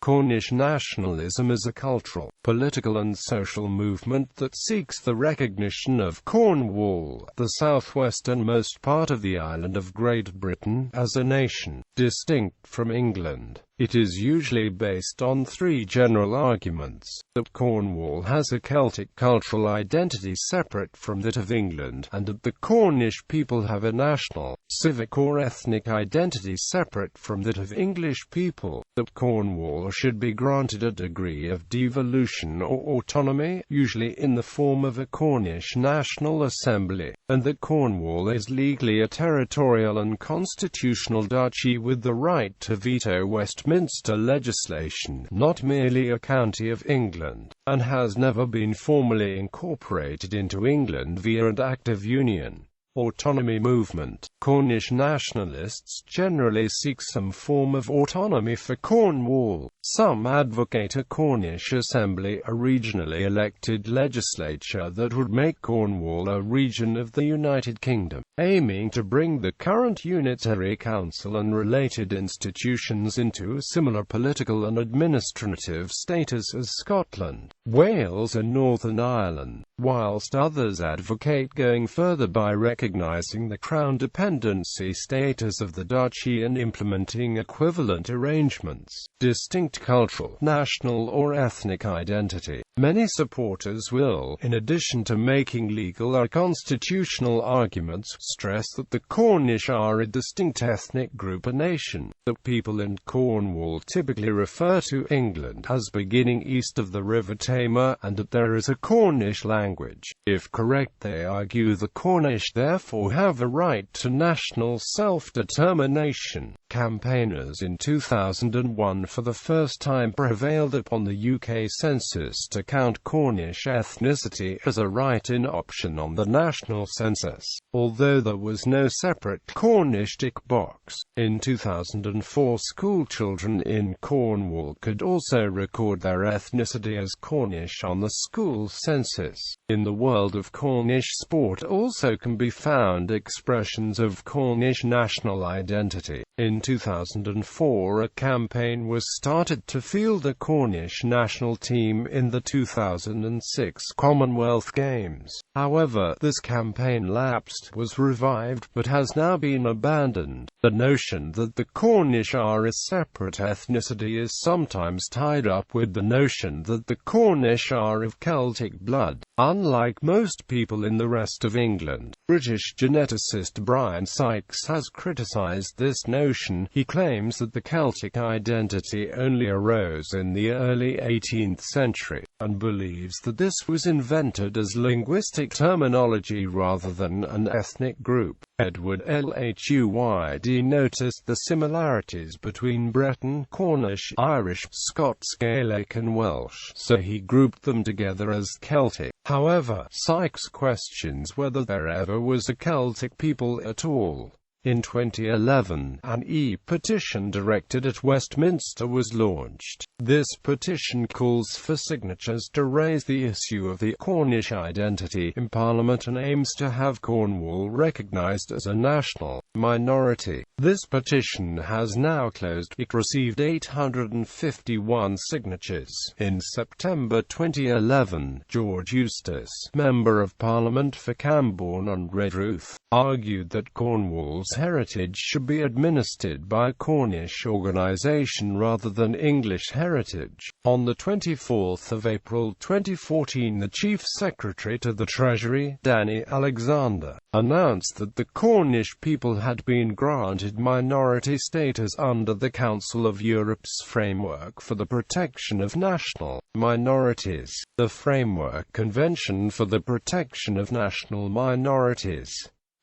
Cornish nationalism is a cultural, political and social movement that seeks the recognition of Cornwall, the southwesternmost part of the island of Great Britain, as a nation, distinct from England. It is usually based on three general arguments: that Cornwall has a Celtic cultural identity separate from that of England, and that the Cornish people have a national, civic or ethnic identity separate from that of English people, that Cornwall should be granted a degree of devolution or autonomy, usually in the form of a Cornish National Assembly, and that Cornwall is legally a territorial and constitutional duchy with the right to veto Westminster legislation, not merely a county of England, and has never been formally incorporated into England via an Act of Union. Autonomy Movement. Cornish nationalists generally seek some form of autonomy for Cornwall. Some advocate a Cornish Assembly, a regionally elected legislature that would make Cornwall a region of the United Kingdom, aiming to bring the current unitary council and related institutions into a similar political and administrative status as Scotland, Wales and Northern Ireland, whilst others advocate going further by recognizing the crown dependency status of the duchy and implementing equivalent arrangements. Distinct cultural, national or ethnic identity. Many supporters will, in addition to making legal or constitutional arguments, stress that the Cornish are a distinct ethnic group, a nation, that people in Cornwall typically refer to England as beginning east of the River Tamar, and that there is a Cornish language. If correct, they argue the Cornish therefore have a right to national self-determination. Campaigners in 2001 for the first time prevailed upon the UK census to count Cornish ethnicity as a write-in option on the national census, although there was no separate Cornish tick box. In 2004, school children in Cornwall could also record their ethnicity as Cornish on the school census. In the world of Cornish sport also can be found expressions of Cornish national identity. In 2004, a campaign was started to field a Cornish national team in the 2006 Commonwealth Games. However, this campaign lapsed, was revived, but has now been abandoned. The notion that the Cornish are a separate ethnicity is sometimes tied up with the notion that the Cornish are of Celtic blood. Unlike most people in the rest of England, British geneticist Brian Sykes has criticised this notion. He claims that the Celtic identity only arose in the early 18th century, and believes that this was invented as linguistic terminology rather than an ethnic group. Edward Lhuyd noticed the similarities between Breton, Cornish, Irish, Scots Gaelic and Welsh, so he grouped them together as Celtic. However, Sykes questions whether there ever was a Celtic people at all. In 2011, an e-petition directed at Westminster was launched. This petition calls for signatures to raise the issue of the Cornish identity in Parliament and aims to have Cornwall recognised as a national minority. This petition has now closed. It received 851 signatures. In September 2011, George Eustace, Member of Parliament for Camborne and Redruth, argued that Cornwall's heritage should be administered by a Cornish organisation rather than English heritage. On the 24th of April 2014, the Chief Secretary to the Treasury, Danny Alexander, announced that the Cornish people had been granted minority status under the Council of Europe's Framework for the Protection of National Minorities, the Framework Convention for the Protection of National Minorities.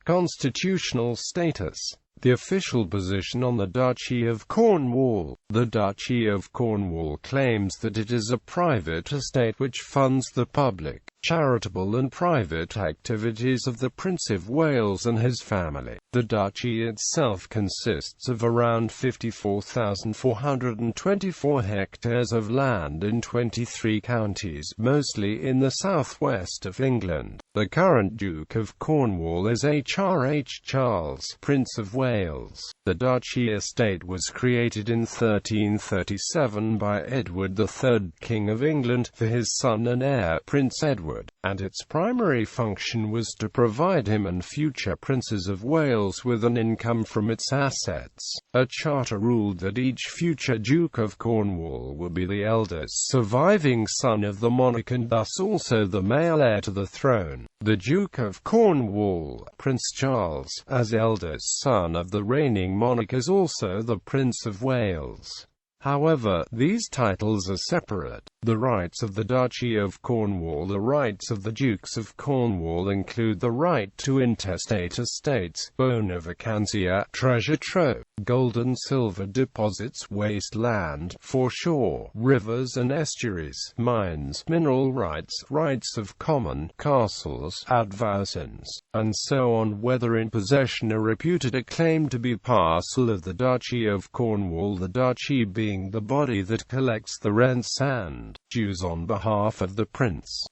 Constitutional status. The official position on the Duchy of Cornwall. The Duchy of Cornwall claims that it is a private estate which funds the public, charitable and private activities of the Prince of Wales and his family. The duchy itself consists of around 54,424 hectares of land in 23 counties, mostly in the southwest of England. The current Duke of Cornwall is H.R.H. Charles, Prince of Wales. The Duchy estate was created in 1337 by Edward III, King of England, for his son and heir, Prince Edward, and its primary function was to provide him and future princes of Wales with an income from its assets. A charter ruled that each future Duke of Cornwall would be the eldest surviving son of the monarch and thus also the male heir to the throne. The Duke of Cornwall, Prince Charles, as eldest son of the reigning monarch, is also the Prince of Wales. However, these titles are separate. The rights of the Duchy of Cornwall. The rights of the Dukes of Cornwall include the right to intestate estates, bona vacantia, treasure trove, gold and silver deposits, waste land, foreshore, rivers and estuaries, mines, mineral rights, rights of common, castles, advowsons, and so on, whether in possession or reputed a claim to be parcel of the Duchy of Cornwall, the Duchy being the body that collects the rents and dues on behalf of the prince.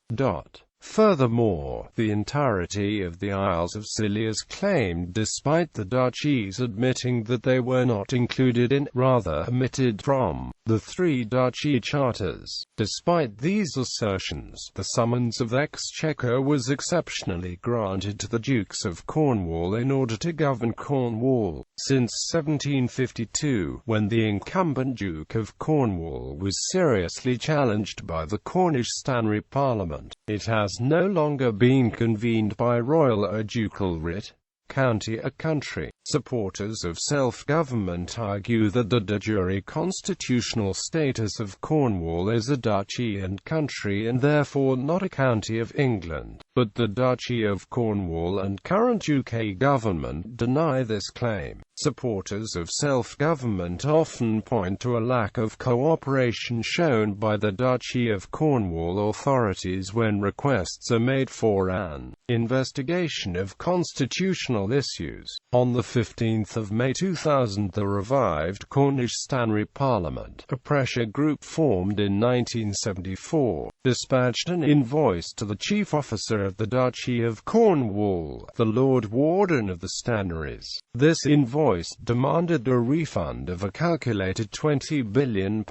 Furthermore, the entirety of the Isles of Scilly is claimed despite the duchies admitting that they were not included in, rather omitted from, the three duchy charters. Despite these assertions, the summons of Exchequer was exceptionally granted to the Dukes of Cornwall in order to govern Cornwall. Since 1752, when the incumbent Duke of Cornwall was seriously challenged by the Cornish Stanley Parliament, it has no longer been convened by royal or ducal writ. County or country. Supporters of self-government argue that the de jure constitutional status of Cornwall is a duchy and country and therefore not a county of England, but the Duchy of Cornwall and current UK government deny this claim. Supporters of self-government often point to a lack of cooperation shown by the Duchy of Cornwall authorities when requests are made for an investigation of constitutional issues. On the 15th of May 2000, the revived Cornish Stanley Parliament, a pressure group formed in 1974, dispatched an invoice to the chief officer of the Duchy of Cornwall, the Lord Warden of the Stannaries. This invoice demanded a refund of a calculated £20 billion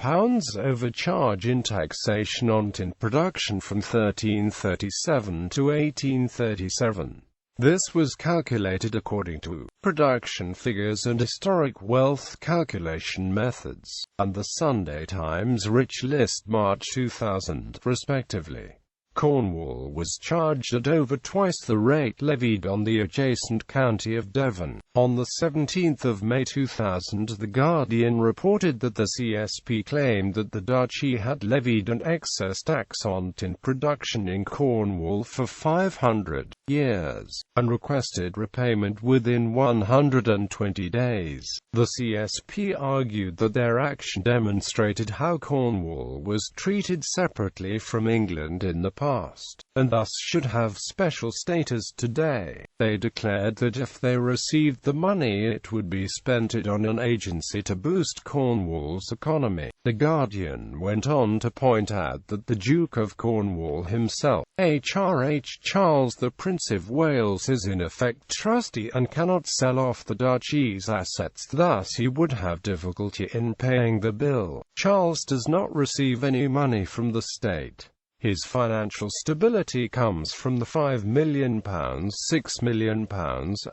overcharge in taxation on tin production from 1337 to 1837. This was calculated according to production figures and historic wealth calculation methods, and the Sunday Times Rich List March 2000, respectively. Cornwall was charged at over twice the rate levied on the adjacent county of Devon. On the 17th of May 2000, The Guardian reported that the CSP claimed that the Duchy had levied an excess tax on tin production in Cornwall for 500 years, and requested repayment within 120 days. The CSP argued that their action demonstrated how Cornwall was treated separately from England in the past, and thus should have special status today. They declared that if they received the money it would be spent on an agency to boost Cornwall's economy. The Guardian went on to point out that the Duke of Cornwall himself, H.R.H. Charles, the Prince of Wales, is in effect trustee and cannot sell off the duchy's assets, thus he would have difficulty in paying the bill. Charles does not receive any money from the state. His financial stability comes from the £5 million, £6 million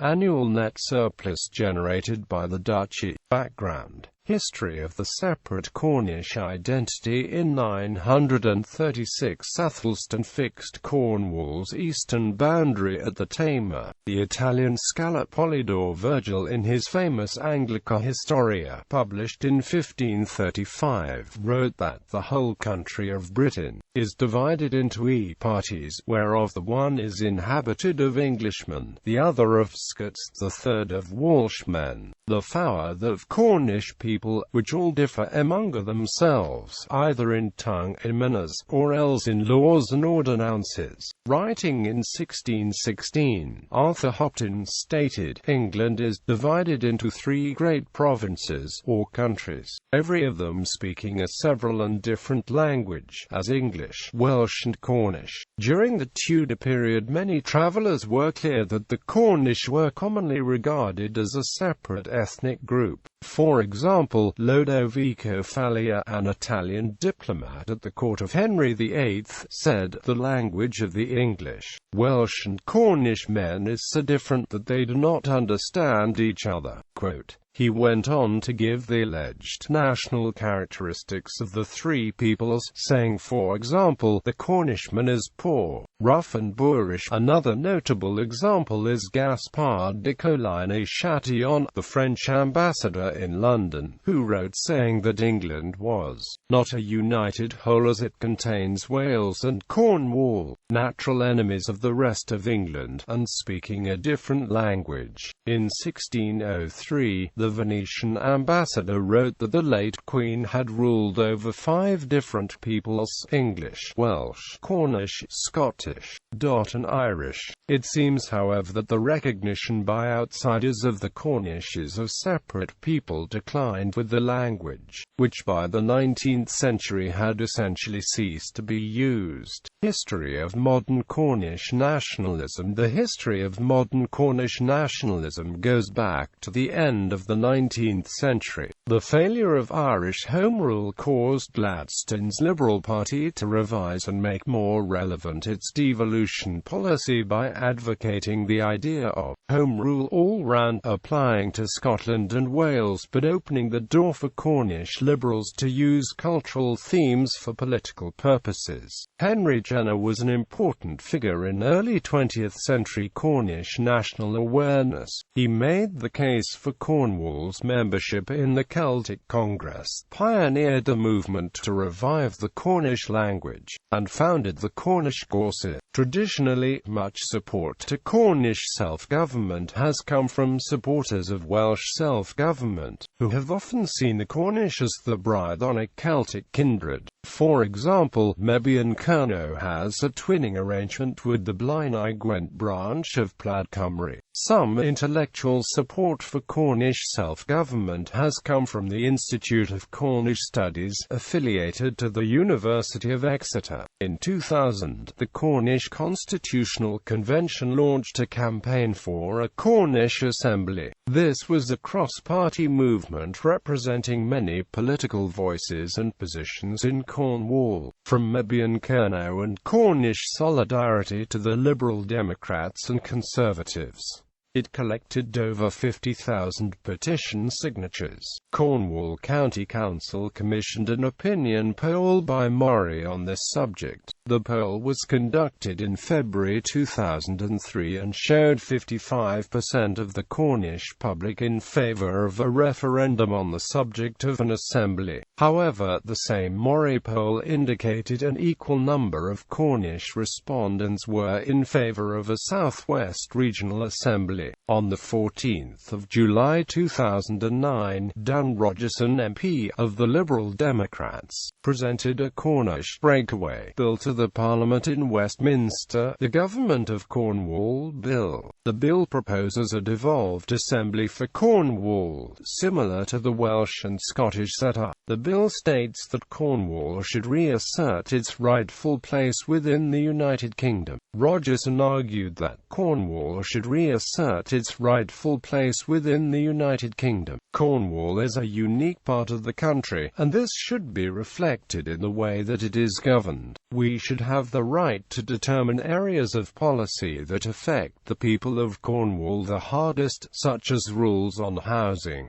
annual net surplus generated by the duchy. Background. History of the separate Cornish identity. In 936, Athelstan fixed Cornwall's eastern boundary at the Tamar. The Italian scholar Polydore Virgil, in his famous Anglica Historia, published in 1535, wrote that the whole country of Britain is divided into parties, whereof the one is inhabited of Englishmen, the other of Scots, the third of Welshmen, the fourth of Cornish people, which all differ among themselves, either in tongue and manners, or else in laws and ordinances. Writing in 1616, Arthur Hopton stated, "England is divided into 3 great provinces, or countries, every of them speaking a several and different language, as English, Welsh and Cornish." During the Tudor period, many travellers were clear that the Cornish were commonly regarded as a separate ethnic group. For example, Lodovico Faglia, an Italian diplomat at the court of Henry VIII, said, "The language of the English, Welsh and Cornish men is so different that they do not understand each other." Quote, he went on to give the alleged national characteristics of the 3 peoples, saying, for example, the Cornishman is poor, rough and boorish. Another notable example is Gaspard de Coligny-Châtillon, the French ambassador in London, who wrote saying that England was not a united whole as it contains Wales and Cornwall, natural enemies of the rest of England, and speaking a different language. In 1603, the Venetian ambassador wrote that the late Queen had ruled over 5 different peoples: English, Welsh, Cornish, Scottish, and Irish. It seems, however, that the recognition by outsiders of the Cornish as a separate people declined with the language, which by the 19th century had essentially ceased to be used. History of modern Cornish nationalism. The history of modern Cornish nationalism goes back to the end of the 19th century. The failure of Irish Home Rule caused Gladstone's Liberal Party to revise and make more relevant its devolution policy by advocating the idea of Home Rule all round, applying to Scotland and Wales, but opening the door for Cornish liberals to use cultural themes for political purposes. Henry Jenner was an important figure in early 20th century Cornish national awareness. He made the case for Cornwall's membership in the Celtic Congress, pioneered a movement to revive the Cornish language, and founded the Cornish Corset. Traditionally, much support to Cornish self-government has come from supporters of Welsh self-government, who have often seen the Cornish as the brythonic Celtic kindred. For example, Mebion Cerno has a twinning arrangement with the Blaenau Gwent branch of Plaid Cymru. Some intellectual support for Cornish self-government has come from the Institute of Cornish Studies, affiliated to the University of Exeter. In 2000, the Cornish Constitutional Convention launched a campaign for a Cornish Assembly. This was a cross-party movement representing many political voices and positions in Cornwall, from Mebion Cerno and Cornish Solidarity to the Liberal Democrats and Conservatives. It collected over 50,000 petition signatures. Cornwall County Council commissioned an opinion poll by Murray on this subject. The poll was conducted in February 2003 and showed 55% of the Cornish public in favour of a referendum on the subject of an assembly. However, the same Murray poll indicated an equal number of Cornish respondents were in favour of a South-West Regional Assembly. On the 14th of July 2009, Dan Rogerson, MP, of the Liberal Democrats, presented a Cornish breakaway bill to the Parliament in Westminster, the Government of Cornwall Bill. The bill proposes a devolved assembly for Cornwall, similar to the Welsh and Scottish setup. The bill states that Cornwall should reassert its rightful place within the United Kingdom. Rogerson argued that Cornwall should reassert its rightful place within the United Kingdom. Cornwall is a unique part of the country, and this should be reflected in the way that it is governed. We should have the right to determine areas of policy that affect the people of Cornwall the hardest, such as rules on housing.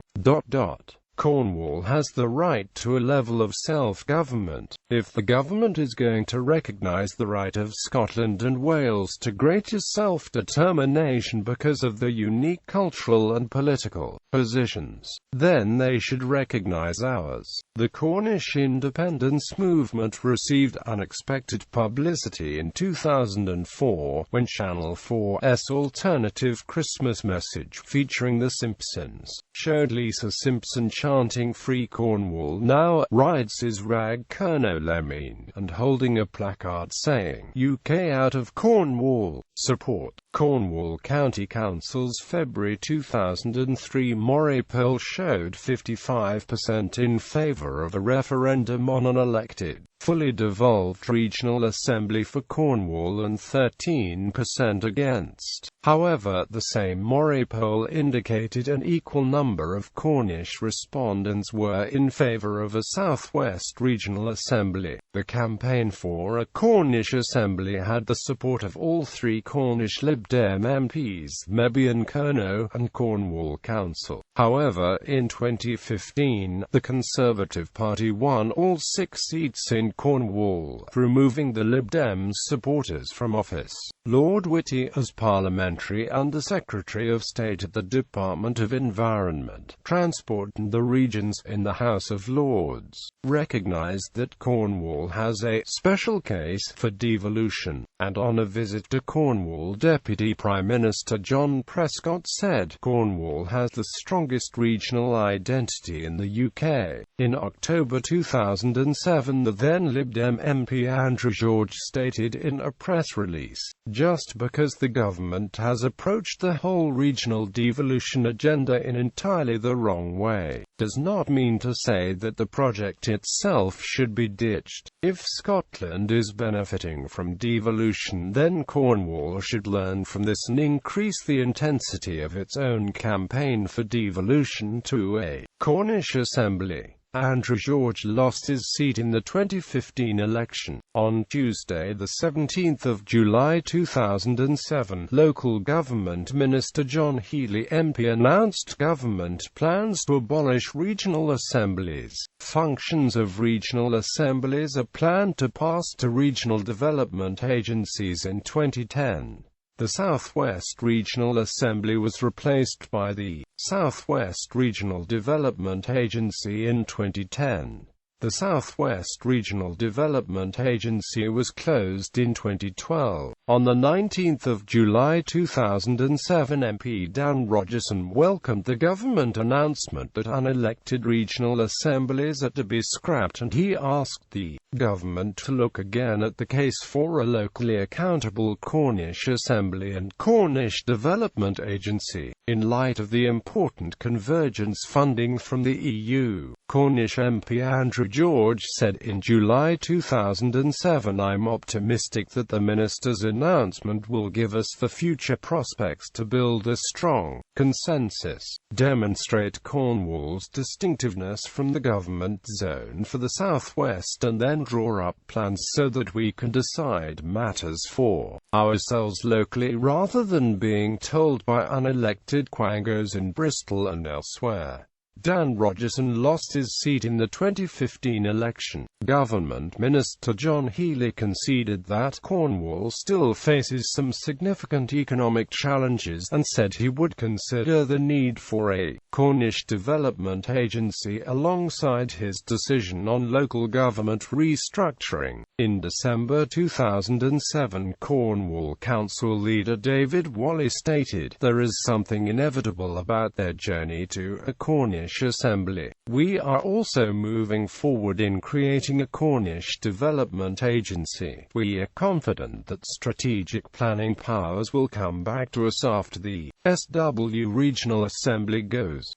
Cornwall has the right to a level of self-government. If the government is going to recognise the right of Scotland and Wales to greater self-determination because of their unique cultural and political positions, then they should recognise ours. The Cornish independence movement received unexpected publicity in 2004, when Channel 4's alternative Christmas message featuring The Simpsons showed Lisa Simpson chanting "Free Cornwall Now, Rides His Rag Cerno Lemeen," and holding a placard saying "UK out of Cornwall, support Cornwall County Council's February 2003 Moray poll showed 55% in favour of a referendum on an elected, fully devolved regional assembly for Cornwall and 13% against. However, the same Moray poll indicated an equal number of Cornish respondents were in favour of a south-west regional assembly. The campaign for a Cornish assembly had the support of all three Cornish Lib Dem MPs, Mebyon Kernow, and Cornwall Council. However, in 2015, the Conservative Party won all 6 seats in Cornwall, removing the Lib Dems supporters from office. Lord Whitty, as Parliamentary Under-Secretary of State at the Department of Environment, Transport and the Regions in the House of Lords, recognised that Cornwall has a special case for devolution, and on a visit to Cornwall, Deputy Prime Minister John Prescott said, "Cornwall has the strongest regional identity in the UK." In October 2007, the then Lib Dem MP Andrew George stated in a press release, "Just because the government has approached the whole regional devolution agenda in entirely the wrong way, does not mean to say that the project itself should be ditched. If Scotland is benefiting from devolution, then Cornwall should learn from this and increase the intensity of its own campaign for devolution to a Cornish Assembly." Andrew George lost his seat in the 2015 election. On Tuesday, the 17th of July 2007, Local Government Minister John Healey MP announced government plans to abolish regional assemblies. Functions of regional assemblies are planned to pass to regional development agencies in 2010. The South West Regional Assembly was replaced by the South West Regional Development Agency in 2010. The South West Regional Development Agency was closed in 2012. On the 19th of July 2007, MP Dan Rogerson welcomed the government announcement that unelected regional assemblies are to be scrapped, and he asked the government to look again at the case for a locally accountable Cornish Assembly and Cornish Development Agency, in light of the important convergence funding from the EU. Cornish MP Andrew George said in July 2007, "I'm optimistic that the Minister's announcement will give us the future prospects to build a strong consensus, demonstrate Cornwall's distinctiveness from the government zone for the South West, and then draw up plans so that we can decide matters for ourselves locally rather than being told by unelected quangos in Bristol and elsewhere." Dan Rogerson lost his seat in the 2015 election. Government Minister John Healey conceded that Cornwall still faces some significant economic challenges and said he would consider the need for a Cornish Development Agency alongside his decision on local government restructuring. In December 2007, Cornwall Council leader David Whalley stated, "There is something inevitable about their journey to a Cornish Assembly. We are also moving forward in creating a Cornish Development Agency. We are confident that strategic planning powers will come back to us after the SW Regional Assembly goes."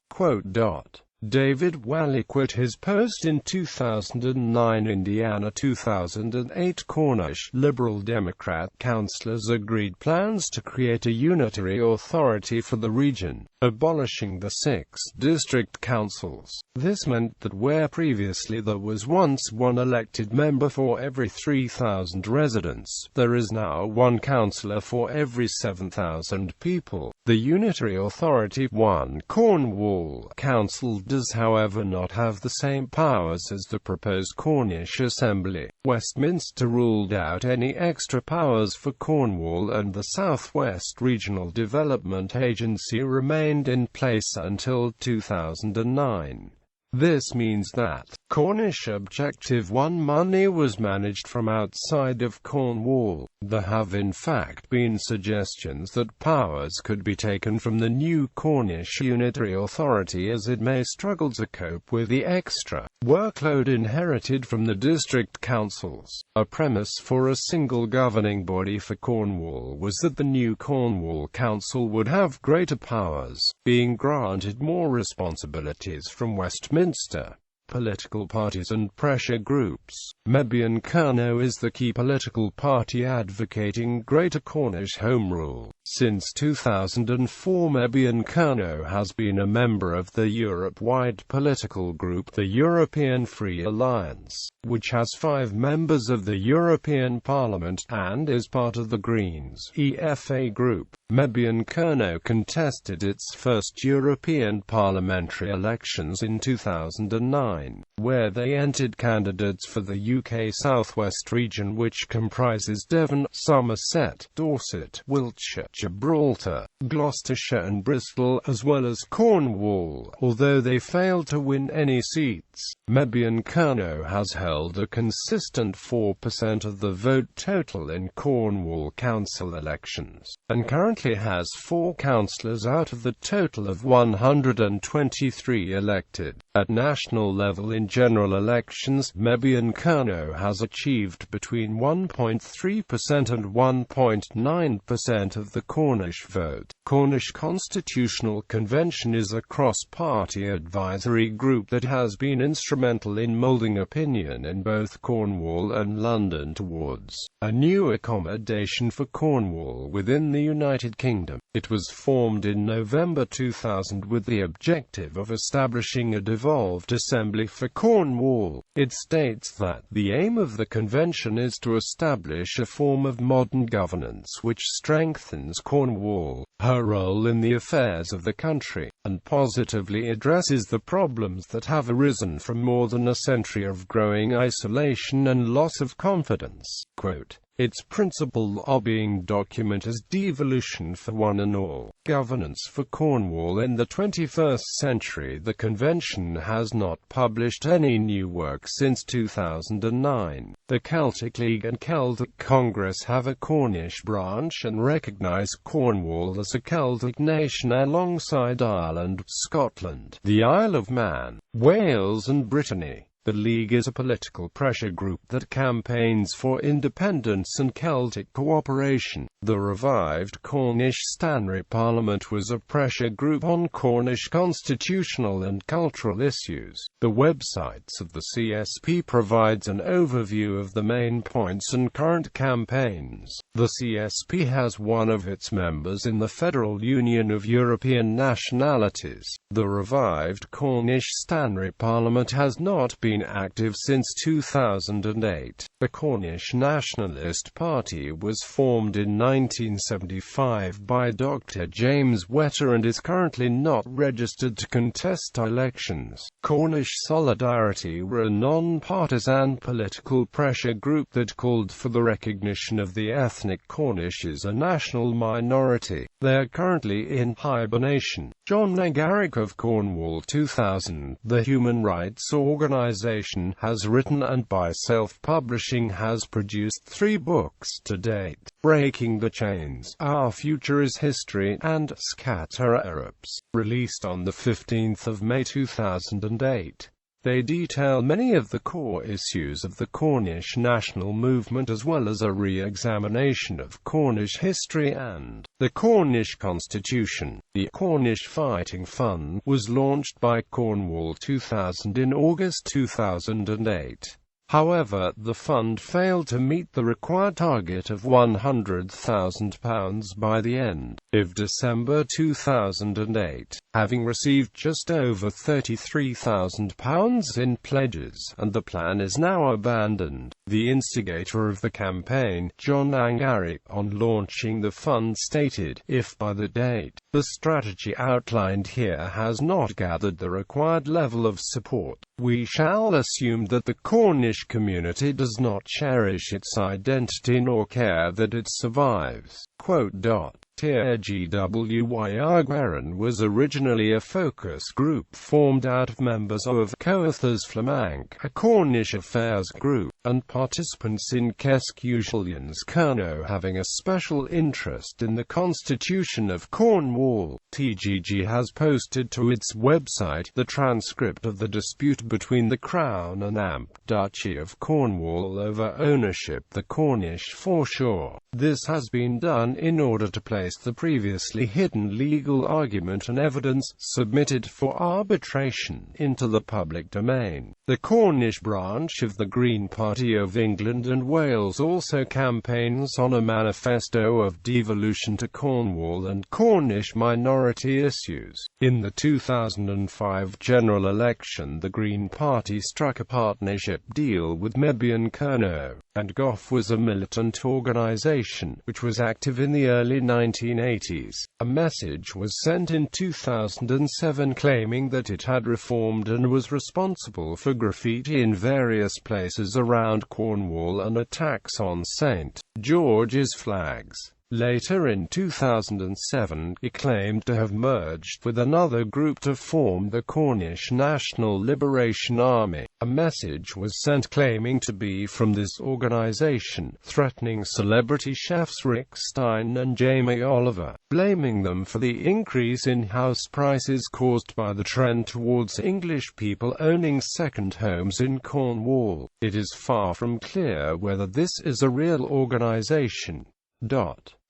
David Whalley quit his post in 2009. Indiana 2008, Cornish Liberal Democrat councillors agreed plans to create a unitary authority for the region, abolishing the 6 district councils. This meant that where previously there was once one elected member for every 3,000 residents, there is now one councillor for every 7,000 people. The unitary authority, one Cornwall Council, does however not have the same powers as the proposed Cornish Assembly. Westminster ruled out any extra powers for Cornwall, and the South West Regional Development Agency remained in place until 2009. This means that Cornish Objective 1 money was managed from outside of Cornwall. There have in fact been suggestions that powers could be taken from the new Cornish Unitary Authority as it may struggle to cope with the extra workload inherited from the district councils. A premise for a single governing body for Cornwall was that the new Cornwall Council would have greater powers, being granted more responsibilities from Westminster. Political parties and pressure groups. Mebian-Kernow is the key political party advocating Greater Cornish Home Rule. Since 2004, Mebian-Kernow has been a member of the Europe-wide political group, the European Free Alliance, which has 5 members of the European Parliament, and is part of the Greens EFA group. Mebian-Kernow contested its first European parliamentary elections in 2009, where they entered candidates for the UK South West region, which comprises Devon, Somerset, Dorset, Wiltshire, Gibraltar, Gloucestershire and Bristol, as well as Cornwall, although they failed to win any seats. Mebian-Kernow has held a consistent 4% of the vote total in Cornwall council elections, and currently has 4 councillors out of the total of 123 elected. At national level in general elections, Mebian-Kernow has achieved between 1.3% and 1.9% of the Cornish vote. Cornish Constitutional Convention is a cross-party advisory group that has been instrumental in moulding opinion in both Cornwall and London towards a new accommodation for Cornwall within the United Kingdom. It was formed in November 2000 with the objective of establishing a devolved assembly for Cornwall. It states that the aim of the convention is to establish a form of modern governance which strengthens Cornwall, her role in the affairs of the country, and positively addresses the problems that have arisen from more than a century of growing isolation and loss of confidence. Quote, its principal lobbying document is Devolution for One and All, Governance for Cornwall in the 21st Century. The convention has not published any new work since 2009. The Celtic League and Celtic Congress have a Cornish branch and recognise Cornwall as a Celtic nation alongside Ireland, Scotland, the Isle of Man, Wales and Brittany. The League is a political pressure group that campaigns for independence and Celtic cooperation. The revived Cornish Stanley Parliament was a pressure group on Cornish constitutional and cultural issues. The websites of the CSP provides an overview of the main points and current campaigns. The CSP has one of its members in the Federal Union of European Nationalities. The revived Cornish Stanley Parliament has not been active since 2008. The Cornish Nationalist Party was formed in 1975 by Dr. James Wetter and is currently not registered to contest elections. Cornish Solidarity were a non-partisan political pressure group that called for the recognition of the ethnic Cornish as a national minority. They are currently in hibernation. John Garrick of Cornwall 2000, the human rights organization, has written and by self-publishing has produced 3 books to date: Breaking the Chains, Our Future is History, and Scatterops, released on the 15th of May 2008. They detail many of the core issues of the Cornish national movement as well as a re-examination of Cornish history and the Cornish Constitution. The Cornish Fighting Fund was launched by Cornwall 2000 in August 2008. However, the fund failed to meet the required target of £100,000 by the end of December 2008, having received just over £33,000 in pledges, and the plan is now abandoned. The instigator of the campaign, John Garrick, on launching the fund stated, "If by the date the strategy outlined here has not gathered the required level of support, we shall assume that the Cornish community does not cherish its identity nor care that it survives." Quote. Tir Gwyn was originally a focus group formed out of members of Coethas Flamanc, a Cornish affairs group, and participants in Cesculians Cerno having a special interest in the Constitution of Cornwall. TGG has posted to its website the transcript of the dispute between the Crown and Duchy of Cornwall over ownership the Cornish foreshore. This has been done in order to place the previously hidden legal argument and evidence submitted for arbitration into the public domain. The Cornish branch of the Green Party of England and Wales also campaigns on a manifesto of devolution to Cornwall and Cornish minority issues. In the 2005 general election, the Green Party struck a partnership deal with Cerno, and Goff was a militant organisation which was active in the early 1980s. A message was sent in 2007 claiming that it had reformed and was responsible for graffiti in various places around Cornwall and attacks on St. George's flags. Later in 2007, it claimed to have merged with another group to form the Cornish National Liberation Army. A message was sent claiming to be from this organisation, threatening celebrity chefs Rick Stein and Jamie Oliver, blaming them for the increase in house prices caused by the trend towards English people owning second homes in Cornwall. It is far from clear whether this is a real organisation.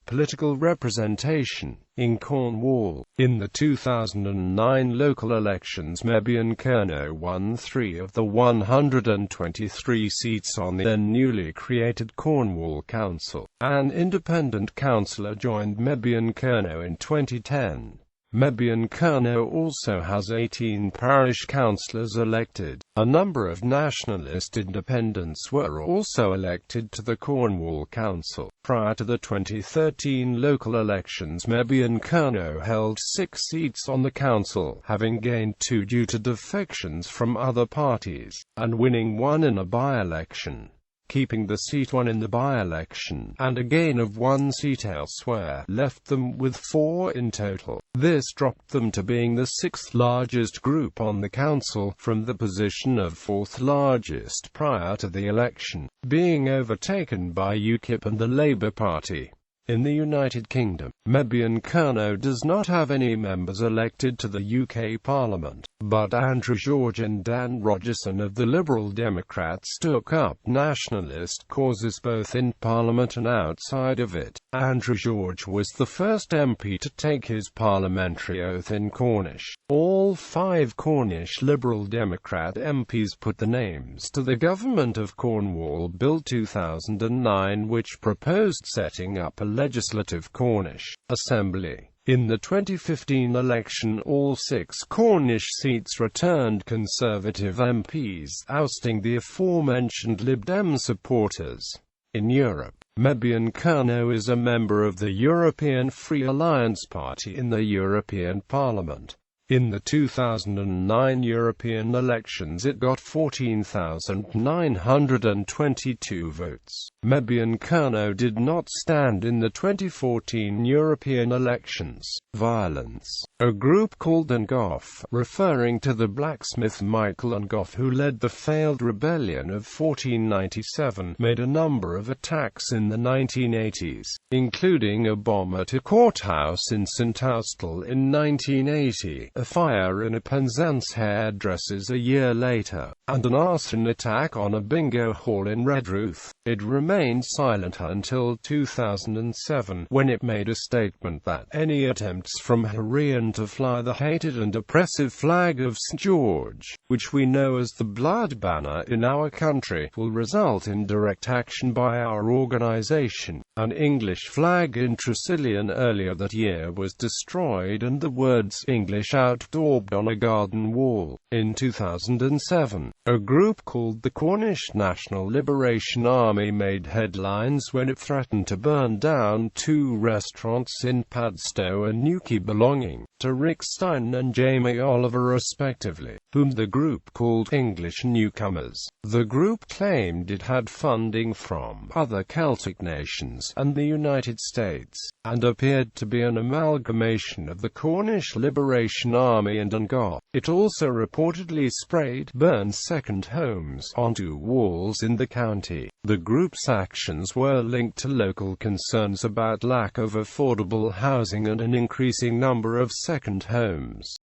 Political representation in Cornwall. In the 2009 local elections, Cerno won 3 of the 123 seats on the then newly created Cornwall Council. An independent councillor joined Cerno in 2010. Cerno also has 18 parish councillors elected. A number of nationalist independents were also elected to the Cornwall Council. Prior to the 2013 local elections, Cerno held 6 seats on the council, having gained 2 due to defections from other parties, and winning 1 in a by-election. Keeping the seat won in the by-election, and a gain of 1 seat elsewhere, left them with 4 in total. This dropped them to being the 6th largest group on the council, from the position of 4th largest prior to the election, being overtaken by UKIP and the Labour Party. In the United Kingdom, Cerno does not have any members elected to the UK Parliament, but Andrew George and Dan Rogerson of the Liberal Democrats took up nationalist causes both in Parliament and outside of it. Andrew George was the first MP to take his parliamentary oath in Cornish. All 5 Cornish Liberal Democrat MPs put the names to the Government of Cornwall Bill 2009, which proposed setting up a legislative Cornish Assembly. In the 2015 election, all 6 Cornish seats returned Conservative MPs, ousting the aforementioned Lib Dem supporters. In Europe, Cerno is a member of the European Free Alliance Party in the European Parliament. In the 2009 European elections, it got 14,922 votes. Cerno did not stand in the 2014 European elections. Violence. A group called Goff, referring to the blacksmith Michael Goff who led the failed rebellion of 1497, made a number of attacks in the 1980s, including a bomb at a courthouse in St Austell in 1980. A fire in a Penzance hairdressers a year later, and an arson attack on a bingo hall in Redruth. It remained silent until 2007, when it made a statement that any attempts from Hurrian to fly the hated and oppressive flag of St George, which we know as the blood banner in our country, will result in direct action by our organisation. An English flag in Tresillian earlier that year was destroyed and the words English outdaubed on a garden wall. In 2007, a group called the Cornish National Liberation Army army made headlines when it threatened to burn down 2 restaurants in Padstow and Newquay belonging to Rick Stein and Jamie Oliver respectively, whom the group called English newcomers. The group claimed it had funding from other Celtic nations and the United States, and appeared to be an amalgamation of the Cornish Liberation Army and UNGA. It also reportedly sprayed burned second homes onto walls in the county. The group's actions were linked to local concerns about lack of affordable housing and an increasing number of second homes.